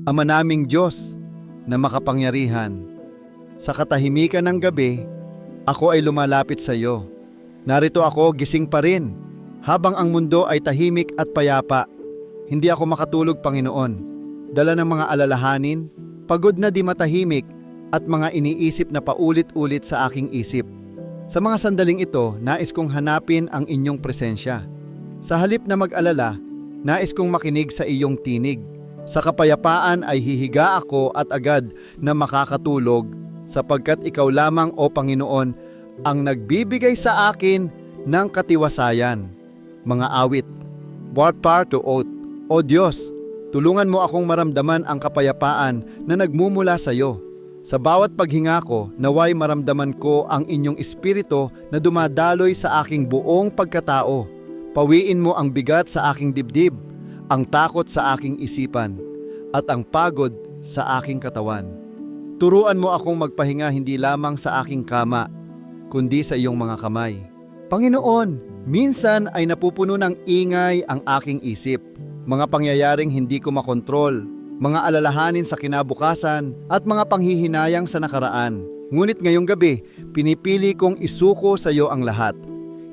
Ama naming Diyos na makapangyarihan, sa katahimikan ng gabi, ako ay lumalapit sa iyo. Narito ako, gising pa rin, habang ang mundo ay tahimik at payapa. Hindi ako makatulog, Panginoon. Dala ng mga alalahanin, pagod na di matahimik, at mga iniisip na paulit-ulit sa aking isip. Sa mga sandaling ito, nais kong hanapin ang inyong presensya. Sa halip na mag-alala, nais kong makinig sa iyong tinig. Sa kapayapaan ay hihiga ako at agad na makakatulog sapagkat ikaw lamang, O Panginoon, ang nagbibigay sa akin ng katiwasayan. Mga awit, Part Part to Oath. O Diyos, tulungan mo akong maramdaman ang kapayapaan na nagmumula sa iyo. Sa bawat paghinga ko, naway maramdaman ko ang inyong espiritu na dumadaloy sa aking buong pagkatao. Pawiin mo ang bigat sa aking dibdib, ang takot sa aking isipan, at ang pagod sa aking katawan. Turuan mo akong magpahinga hindi lamang sa aking kama, kundi sa iyong mga kamay. Panginoon, minsan ay napupuno ng ingay ang aking isip, mga pangyayaring hindi ko makontrol, mga alalahanin sa kinabukasan at mga panghihinayang sa nakaraan. Ngunit ngayong gabi, pinipili kong isuko sa iyo ang lahat.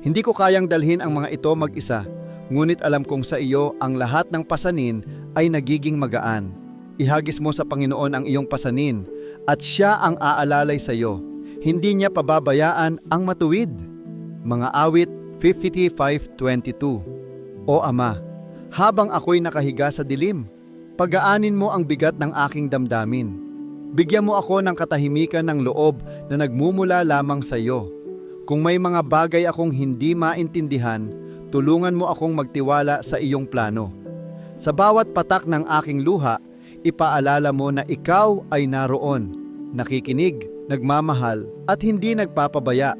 Hindi ko kayang dalhin ang mga ito mag-isa, ngunit alam kong sa iyo ang lahat ng pasanin ay nagiging magaan. Ihagis mo sa Panginoon ang iyong pasanin at siya ang aalalay sa iyo. Hindi niya pababayaan ang matuwid. Mga awit 55:22. O Ama, habang ako'y nakahiga sa dilim, pagaanin mo ang bigat ng aking damdamin. Bigyan mo ako ng katahimikan ng loob na nagmumula lamang sa iyo. Kung may mga bagay akong hindi maintindihan, tulungan mo akong magtiwala sa iyong plano. Sa bawat patak ng aking luha, ipaalala mo na ikaw ay naroon, nakikinig, nagmamahal, at hindi nagpapabaya.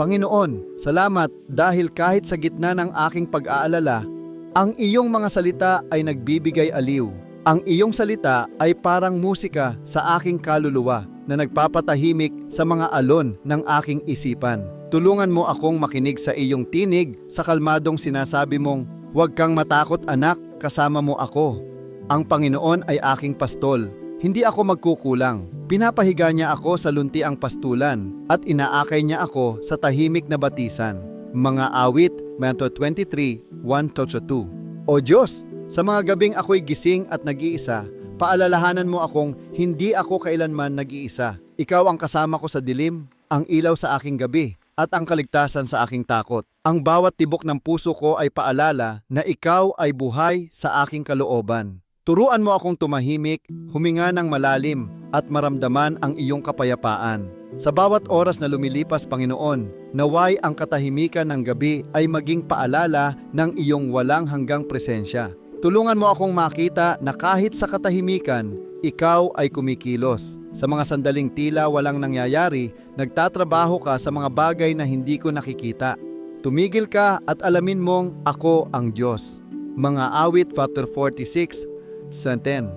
Panginoon, salamat dahil kahit sa gitna ng aking pag-aalala, ang iyong mga salita ay nagbibigay aliw. Ang iyong salita ay parang musika sa aking kaluluwa na nagpapatahimik sa mga alon ng aking isipan. Tulungan mo akong makinig sa iyong tinig sa kalmadong sinasabi mong, "Huwag kang matakot anak, kasama mo ako." Ang Panginoon ay aking pastol. Hindi ako magkukulang. Pinapahiga niya ako sa luntiang pastulan at inaakay niya ako sa tahimik na batisan. Mga awit, Matthew 23:1-2. O Diyos, sa mga gabing ako'y gising at nag-iisa, paalalahanan mo akong hindi ako kailanman nag-iisa. Ikaw ang kasama ko sa dilim, ang ilaw sa aking gabi, at ang kaligtasan sa aking takot. Ang bawat tibok ng puso ko ay paalala na ikaw ay buhay sa aking kalooban. Turuan mo akong tumahimik, huminga ng malalim, at maramdaman ang iyong kapayapaan. Sa bawat oras na lumilipas, Panginoon, naway ang katahimikan ng gabi ay maging paalala ng iyong walang hanggang presensya. Tulungan mo akong makita na kahit sa katahimikan, ikaw ay kumikilos. Sa mga sandaling tila walang nangyayari, nagtatrabaho ka sa mga bagay na hindi ko nakikita. Tumigil ka at alamin mong ako ang Diyos. Mga awit, chapter 46:10.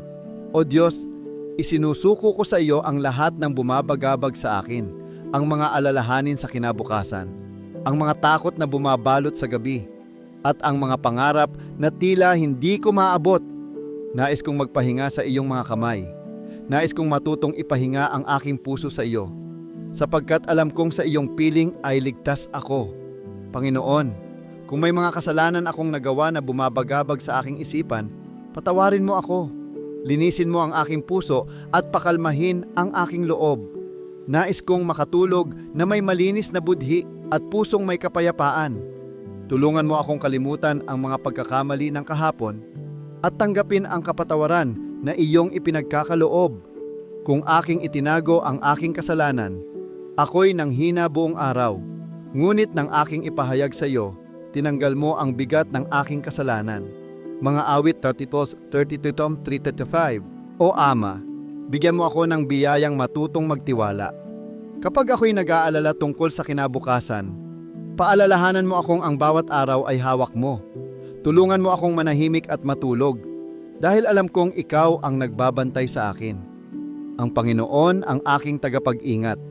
O Diyos, isinusuko ko sa iyo ang lahat ng bumabagabag sa akin, ang mga alalahanin sa kinabukasan, ang mga takot na bumabalot sa gabi, at ang mga pangarap na tila hindi ko maabot. Nais kong magpahinga sa iyong mga kamay. Nais kong matutong ipahinga ang aking puso sa iyo, sapagkat alam kong sa iyong piling ay ligtas ako. Panginoon, kung may mga kasalanan akong nagawa na bumabagabag sa aking isipan, patawarin mo ako. Linisin mo ang aking puso at pakalmahin ang aking loob. Nais kong makatulog na may malinis na budhi at pusong may kapayapaan. Tulungan mo akong kalimutan ang mga pagkakamali ng kahapon at tanggapin ang kapatawaran na iyong ipinagkakaloob. Kung aking itinago ang aking kasalanan, ako'y nanghina buong araw. Ngunit nang aking ipahayag sa iyo, tinanggal mo ang bigat ng aking kasalanan. Mga awit 32:3-5. O Ama, bigyan mo ako ng biyayang matutong magtiwala. Kapag ako'y nag-aalala tungkol sa kinabukasan, paalalahanan mo akong ang bawat araw ay hawak mo. Tulungan mo akong manahimik at matulog, dahil alam kong ikaw ang nagbabantay sa akin. Ang Panginoon ang aking tagapag-ingat.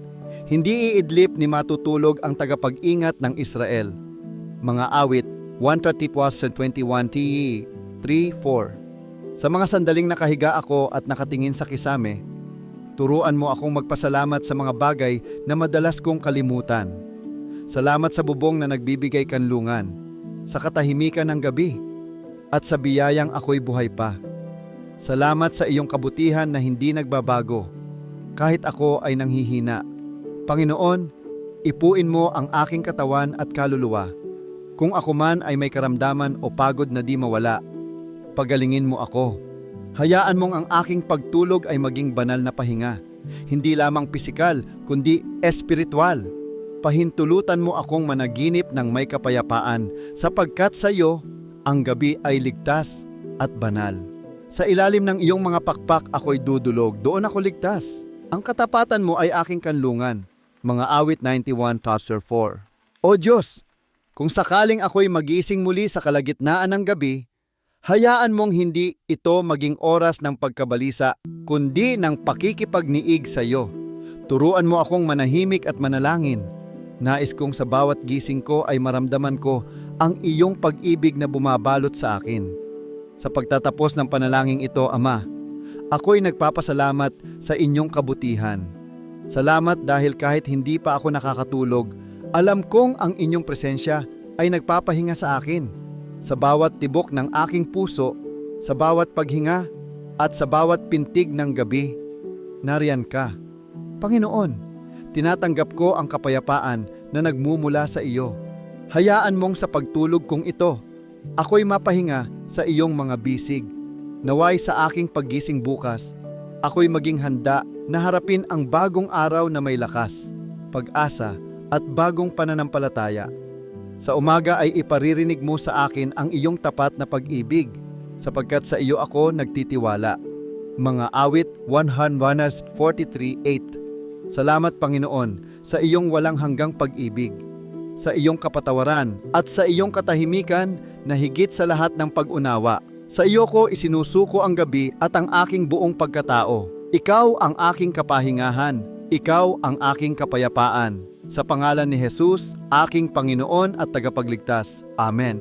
Hindi iidlip ni matutulog ang tagapag-ingat ng Israel. Mga awit 1:21-3-4. Sa mga sandaling nakahiga ako at nakatingin sa kisame, turuan mo akong magpasalamat sa mga bagay na madalas kong kalimutan. Salamat sa bubong na nagbibigay kanlungan, sa katahimikan ng gabi, at sa biyayang ako'y buhay pa. Salamat sa iyong kabutihan na hindi nagbabago, kahit ako ay nanghihina. Panginoon, ipuin mo ang aking katawan at kaluluwa. Kung ako man ay may karamdaman o pagod na di mawala, pagalingin mo ako. Hayaan mong ang aking pagtulog ay maging banal na pahinga, hindi lamang pisikal, kundi espiritual. Pahintulutan mo akong managinip ng may kapayapaan, sapagkat sa iyo, ang gabi ay ligtas at banal. Sa ilalim ng iyong mga pakpak ako'y dudulog, doon ako ligtas. Ang katapatan mo ay aking kanlungan. Mga awit 91:4. O Diyos, kung sakaling ako'y magising muli sa kalagitnaan ng gabi, hayaan mong hindi ito maging oras ng pagkabalisa, kundi ng pakikipagniig sa iyo. Turuan mo akong manahimik at manalangin. Nais kong sa bawat gising ko ay maramdaman ko ang iyong pag-ibig na bumabalot sa akin. Sa pagtatapos ng panalangin ito, Ama, ako'y nagpapasalamat sa inyong kabutihan. Salamat dahil kahit hindi pa ako nakakatulog, alam kong ang inyong presensya ay nagpapahinga sa akin. Sa bawat tibok ng aking puso, sa bawat paghinga, at sa bawat pintig ng gabi, nariyan ka. Panginoon, tinatanggap ko ang kapayapaan na nagmumula sa iyo. Hayaan mong sa pagtulog kong ito, ako'y mapahinga sa iyong mga bisig. Naway sa aking paggising bukas, ako'y maging handa na harapin ang bagong araw na may lakas, pag-asa at bagong pananampalataya. Sa umaga ay iparirinig mo sa akin ang iyong tapat na pag-ibig, sapagkat sa iyo ako nagtitiwala. Mga awit 143:8. Salamat Panginoon sa iyong walang hanggang pag-ibig, sa iyong kapatawaran at sa iyong katahimikan na higit sa lahat ng pag-unawa. Sa iyo ko isinusuko ang gabi at ang aking buong pagkatao. Ikaw ang aking kapahingahan, ikaw ang aking kapayapaan. Sa pangalan ni Jesus, aking Panginoon at tagapagligtas. Amen.